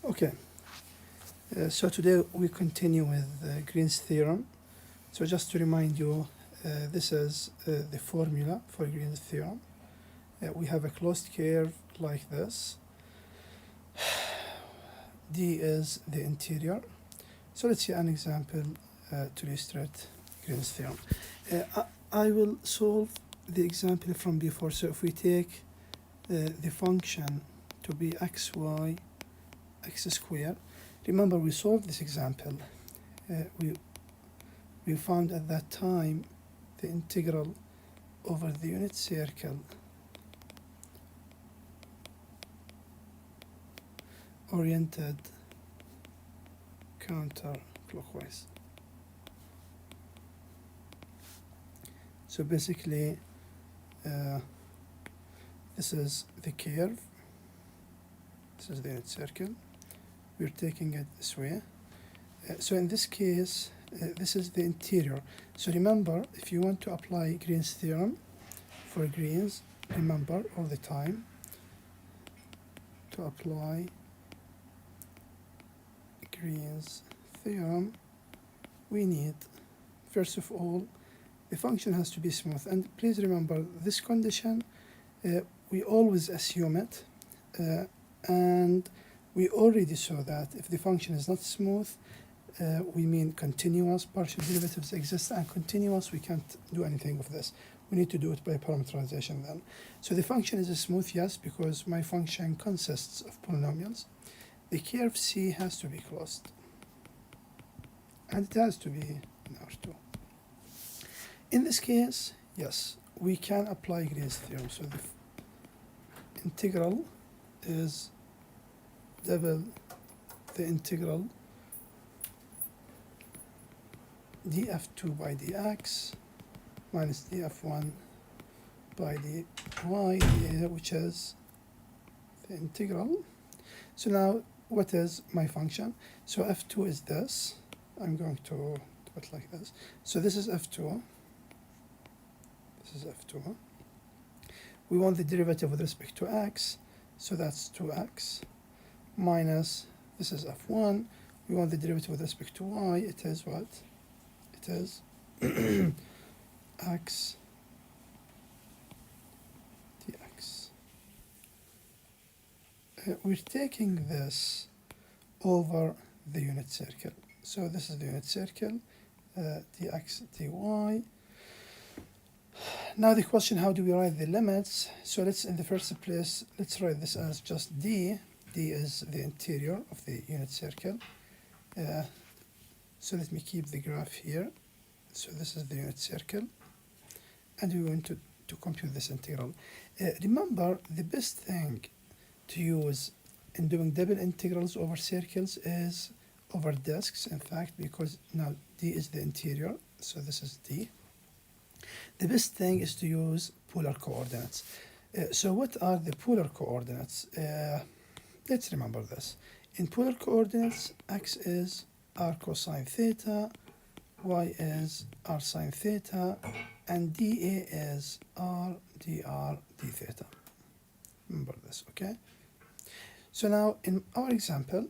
Okay, so today we continue with Green's theorem. So just to remind you, this is the formula for Green's theorem. We have a closed curve like this. D is the interior. So let's see an example to illustrate Green's theorem. I will solve the example from before. So if we take the function to be xy x squared. Remember, we solved this example. We found at that time the integral over the unit circle oriented counterclockwise. So basically, this is the curve. This is the unit circle. We're taking it this way. So in this case, this is the interior. So remember, if you want to apply Green's theorem for Green's, remember all the time to apply Green's theorem, we need, first of all, the function has to be smooth. And please remember this condition, we always assume it. And we already saw that if the function is not smooth, we mean continuous, partial derivatives exist, and continuous, we can't do anything with this. We need to do it by parameterization then. So the function is smooth, yes, because my function consists of polynomials. The curve C has to be closed, and it has to be in R2. In this case, yes, we can apply Green's theorem. So the integral is double the integral df2 by dx minus df1 by dy, which is the integral. So now, what is my function? So f2 is this. I'm going to do it like this. So this is f2. This is f2. We want the derivative with respect to x, so that's 2x. Minus, this is f1, we want the derivative with respect to y, it is what? It is x dx. We're taking this over the unit circle. So this is the unit circle, dx dy. Now the question, how do we write the limits? So let's, in the first place, let's write this as just d. D is the interior of the unit circle. So let me keep the graph here. So this is the unit circle. And we want to compute this integral. Remember, the best thing to use in doing double integrals over circles is over disks, in fact, because now D is the interior. So this is D. The best thing is to use polar coordinates. So what are the polar coordinates? Let's remember this. In polar coordinates, x is r cosine theta, y is r sine theta, and dA is r dr d theta. Remember this, okay? So now, in our example,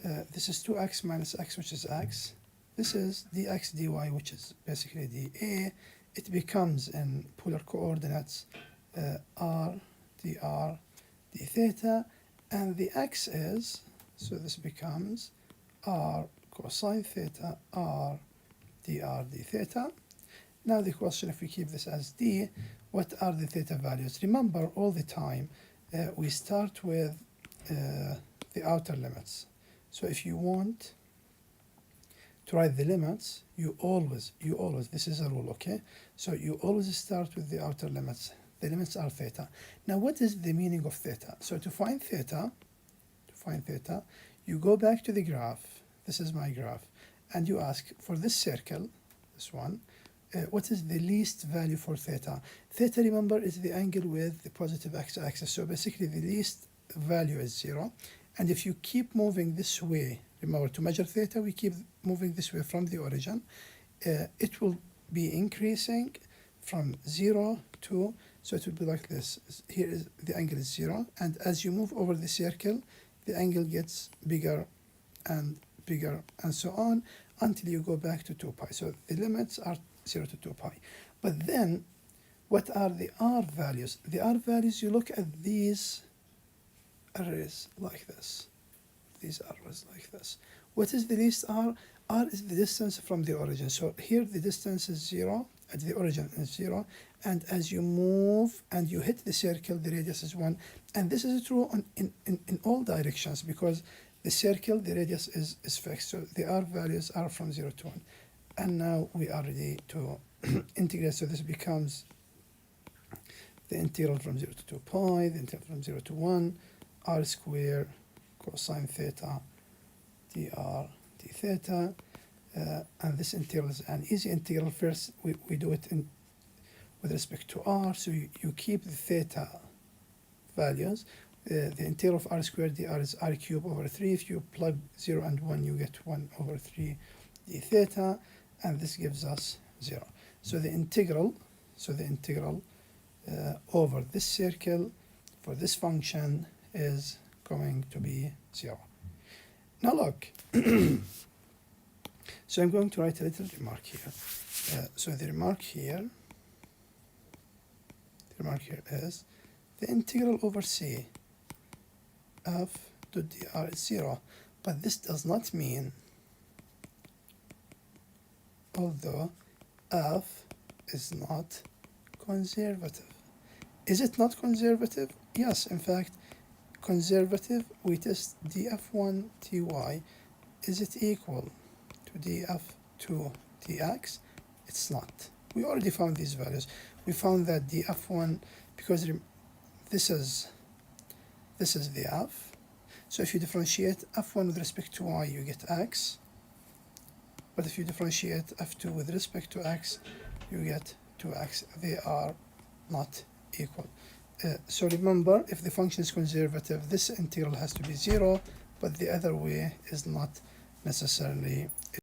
this is 2x minus x, which is x. This is dx dy, which is basically dA. It becomes, in polar coordinates, r dr d theta. And the x is, so this becomes r cosine theta, r dr d theta. Now the question, if we keep this as d, what are the theta values? Remember, all the time, we start with the outer limits. So if you want to write the limits, you always, this is a rule, okay? So you always start with the outer limits. The limits are theta. Now, what is the meaning of theta? So to find theta, you go back to the graph. This is my graph. And you ask, for this circle, this one, what is the least value for theta? Theta, remember, is the angle with the positive x-axis. So basically, the least value is 0. And if you keep moving this way, remember, to measure theta, we keep moving this way from the origin. It will be increasing from 0 to, so it will be like this. Here is the angle is 0, and as you move over the circle, the angle gets bigger and bigger and so on until you go back to 2 pi. So the limits are 0 to 2 pi. But then, what are the R values? The R values, you look at these arrays like this. These arrays like this. What is the least R? R is the distance from the origin. So here the distance is 0, at the origin is 0, and as you move and you hit the circle, the radius is 1. And this is true in all directions, because the circle, the radius is fixed. So the R values are from 0 to 1. And now we are ready to integrate. So this becomes the integral from 0 to 2 pi, the integral from 0 to 1, r squared cosine theta dr d theta. And this integral is an easy integral. First, we do it with respect to r. So you keep the theta values. The integral of r squared dr is r cubed over 3. If you plug 0 and 1, you get 1 over 3 d theta, and this gives us 0. So the integral over this circle for this function is going to be 0. Now look, so I'm going to write a little remark here. So the remark here is the integral over c f dot dr is 0, but this does not mean, although f is not conservative. Is it not conservative? Yes, in fact, conservative, we test df1 ty. Is it equal to df2 dx? It's not. We already found these values. We found that df1, because this is the f. So if you differentiate f1 with respect to y, you get x. But if you differentiate f2 with respect to x, you get 2x. They are not equal. So remember, if the function is conservative, this integral has to be 0, but the other way is not necessarily